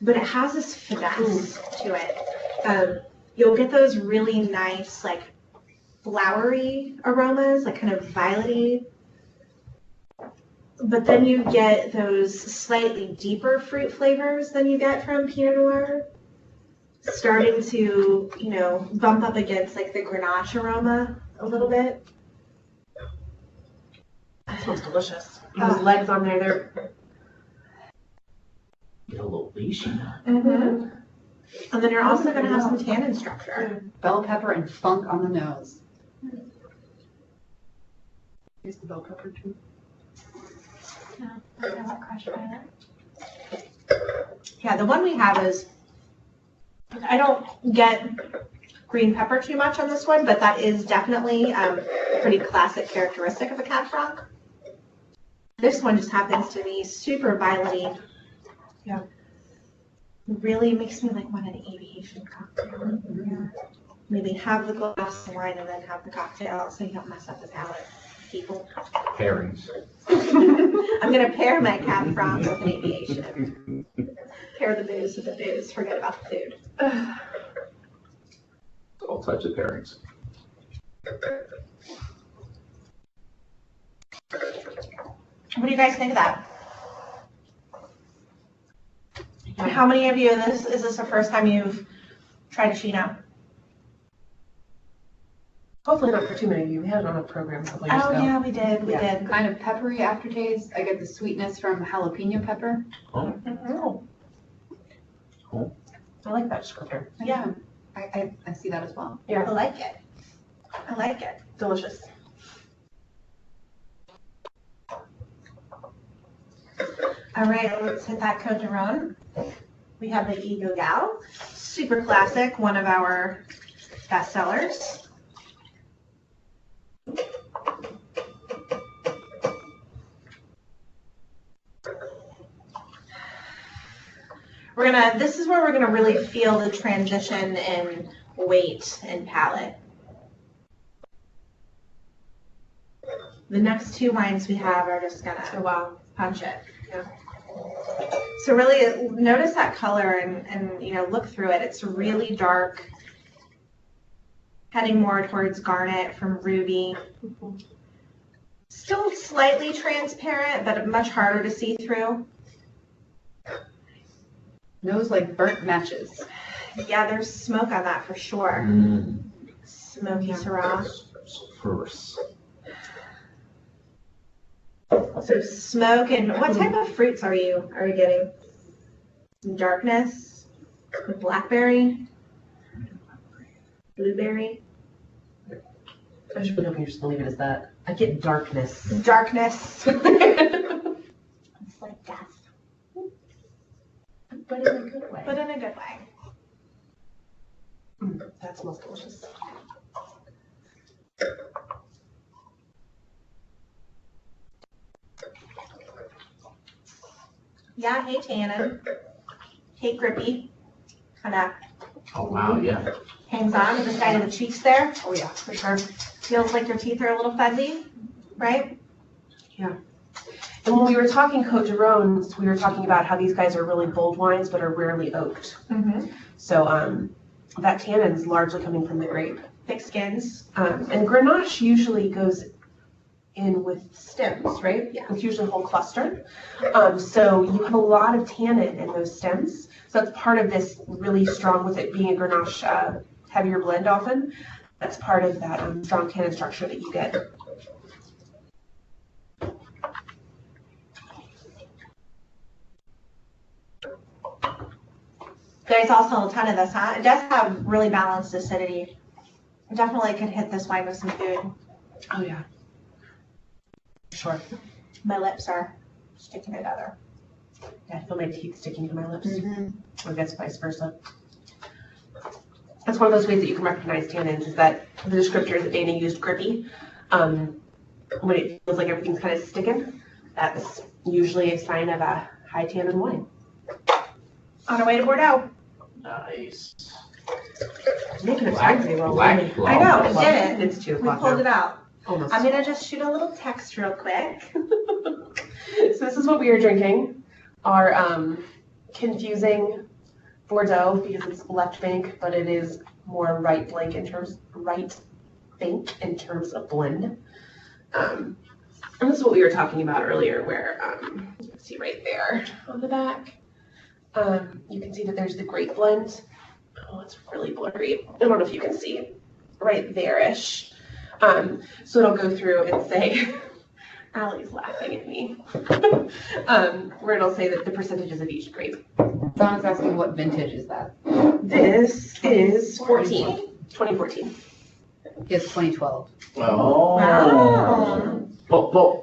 but it has this finesse to it. You'll get those really nice, like, flowery aromas, like kind of violety. But then you get those slightly deeper fruit flavors than you get from Pinot Noir, starting to, bump up against like the Grenache aroma a little bit. That smells delicious. Those legs on there, they're... Get a little leashy. Mm-hmm. And then you're also going to have some tannin structure. Bell pepper and funk on the nose. Here's the bell pepper too. No, I don't want crushed violet. Yeah, the one we have is, I don't get green pepper too much on this one, but that is definitely a pretty classic characteristic of a Cab Franc. This one just happens to be super violety. Yeah. Really makes me like want an aviation cocktail. Yeah. Maybe have the glass of wine and then have the cocktail so you don't mess up the palate, people. Pairings. I'm going to pair my Cab Franc with an aviation. Pair the booze with the booze. Forget about the food. All types of pairings. What do you guys think of that? How many of you, is this the first time you've tried a Chino? Hopefully not for too many of you. We had it on a program a couple years ago. Yeah, we did. Kind of peppery aftertaste. I get the sweetness from jalapeno pepper. Oh, Mhm. I like that descriptor. Yeah, I see that as well. I like it. I like it. Delicious. All right, let's hit that Côte d'Aron. We have the Ego Gal, super classic, one of our best sellers. This is where we're gonna really feel the transition in weight and palate. The next two wines we have are just gonna punch it. Yeah. So really notice that color and look through it. It's really dark, heading more towards garnet from ruby. Still slightly transparent, but much harder to see through. Nose like burnt matches. Yeah, there's smoke on that for sure. Smoky Syrah. First. So smoke, and what type of fruits are you getting? Darkness, blackberry, blueberry. I was really hoping you just believe it as that. I get darkness. Darkness. It's like death. But in a good way. But in a good way. That smells delicious. Yeah, hey tannin. Hey grippy. Kind of Oh, wow, yeah. hangs on to the side of the cheeks there. Oh yeah, for sure. Feels like your teeth are a little fuzzy, right? And when we were talking Côte d'Aron, we were talking about how these guys are really bold wines, but are rarely oaked. Mm-hmm. So that tannin's largely coming from the grape. Thick skins. And Grenache usually goes in with stems, right? Yeah. It's usually a whole cluster. So you have a lot of tannin in those stems. So that's part of this really strong, with it being a Grenache heavier blend often. That's part of that strong tannin structure that you get. There's also a ton of this, huh? It does have really balanced acidity. I definitely could hit this wine with some food. Oh yeah. Sure. My lips are sticking together. Yeah, I feel my teeth sticking to my lips. Mm-hmm. Or I guess vice versa. That's one of those ways that you can recognize tannins, is that the descriptors that Dana used, grippy, when it feels like everything's kind of sticking, that's usually a sign of a high tannin wine. On our way to Bordeaux. Nice. Making a time table. Black Really. plum. I know, we did it. It's 2 We o'clock pulled now. it out. Almost. I'm gonna just shoot a little text real quick. So this is what we are drinking. Our confusing Bordeaux, because it's left bank, but it is more right bank in terms of blend. And this is what we were talking about earlier, where you can see right there on the back. You can see that there's the grape blend. Oh, it's really blurry. I don't know if you can see right there-ish. So it'll go through and say, Allie's laughing at me, where it'll say that the percentages of each grape. Donna's asking what vintage is that? This is 2014. It's 2012. Oh. Wow. Well,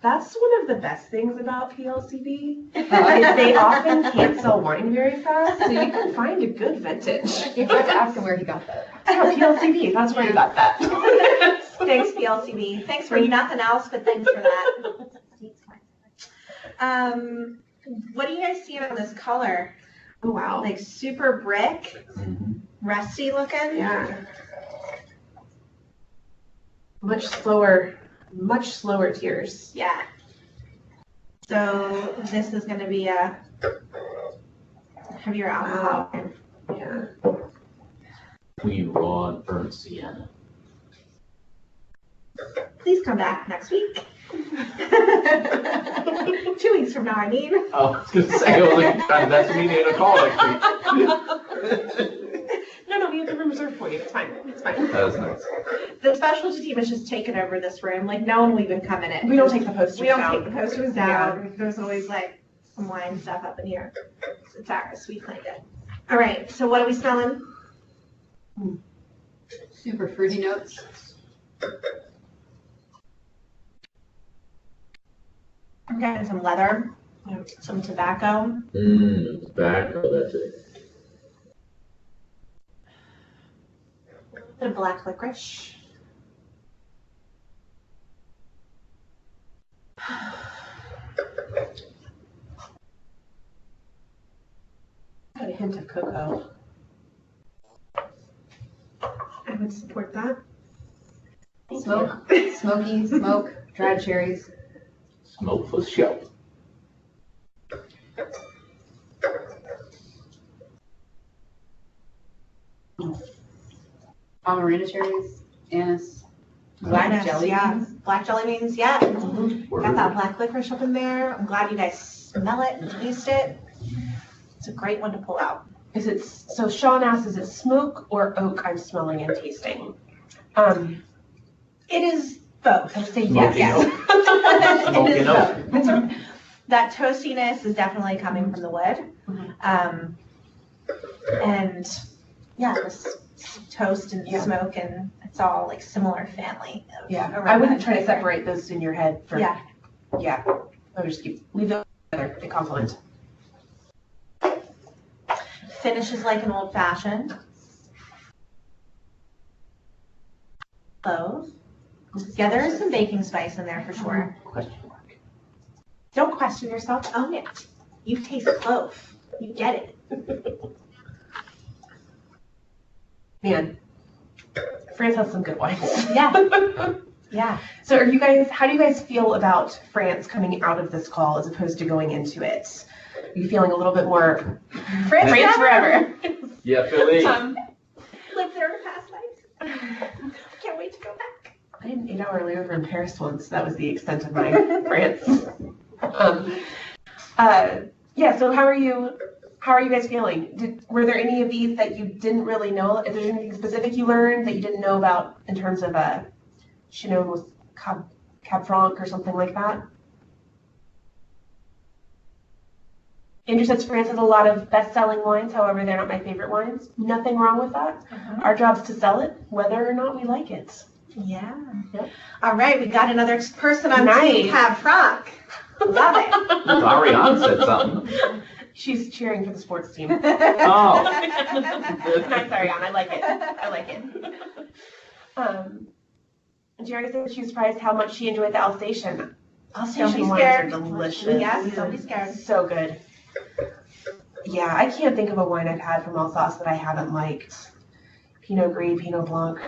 That's one of the best things about PLCB, is they often can't sell wine very fast, so you can find a good vintage. You have to ask him where he got that. Yeah, PLCB, that's where you got that. Thanks, PLCB. Thanks for nothing else, but thanks for that. What do you guys see on this color? Oh, wow. Like super brick, rusty looking? Yeah. Much slower tears. Yeah. So this is gonna be a heavier alcohol. Yeah. clean, raw, and burnt sienna. Please come back next week. 2 weeks from now, I mean. Oh, I was gonna say, I was like, that's me needing a call next week. No, we have the room reserved for you. It's fine. It's fine. That was nice. The specialty team has just taken over this room. Like, no one will even come in it. We don't take the posters We don't down. take the posters down. There's always like some wine stuff up in here. It's ours. We claimed it. All right. So what are we smelling? Super fruity notes. I'm getting some leather, some tobacco. Tobacco, that's it. A bit of black licorice. Got a hint of cocoa. I would support that. Smoky, smoke, dried cherries. Smoke for show. Amarena cherries, anise, black Anise, jelly yeah. beans. Black jelly beans, yeah. Got Word. that black licorice up in there. I'm glad you guys smell it and taste it. It's a great one to pull out. Is it, so Sean asks, is it smoke or oak I'm smelling and tasting? It is both. I'd say Smoky yes. oak. It Smoky is oak. both. That toastiness is definitely coming from the wood. Mhm. And yeah, this toast and Yeah. smoke and it's all like similar family. of Yeah, I aroma. wouldn't try to separate those in your head for, Yeah. yeah. I would just leave them together, they complement. Finishes like an old fashioned. Clove. Yeah, there is some baking spice in there for sure. Question mark. Don't question yourself, own it. You taste clove. You get it. Man, France has some good wines. Yeah. Yeah. So how do you guys feel about France coming out of this call as opposed to going into it? Are you feeling a little bit more France forever? Yeah, Philly. Lived there in a past life. Can't wait to go I had an 8-hour layover in Paris once. That was the extent of my France. Yeah, so how are you guys feeling? Were there any of these that you didn't really know? Is there anything specific you learned that you didn't know about in terms of Chinon with Cab Franc or something like that? Andrew says France has a lot of best-selling wines, however, they're not my favorite wines. Nothing wrong with that. Our job's to sell it, whether or not we like it. Yeah. Yep. All right, we got another person on Nice. Team Cab Franc. Love it. Ariane said something. She's cheering for the sports team. Oh. Nice, Ariane. I like it. I like it. Jerry said she was surprised how much she enjoyed the Alsatian. Don't Alsatian be wines scared. are delicious. Yes, don't be scared. So good. Yeah, I can't think of a wine I've had from Alsace that I haven't liked. Pinot Gris, Pinot Blanc,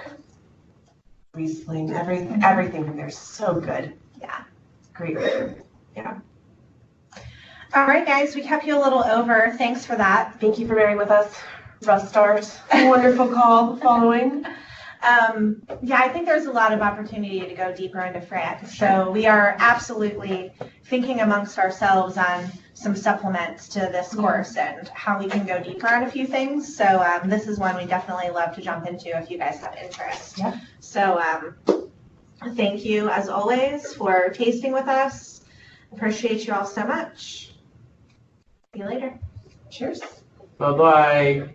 Riesling, everything from there is so good. Yeah. Great. Yeah. All right, guys, we kept you a little over. Thanks for that. Thank you for bearing with us. Rough start. Wonderful call following. Yeah, I think there's a lot of opportunity to go deeper into France. So we are absolutely thinking amongst ourselves on some supplements to this course and how we can go deeper on a few things. So this is one we definitely love to jump into if you guys have interest. Yeah. So thank you, as always, for tasting with us. Appreciate you all so much. See you later. Cheers. Bye-bye.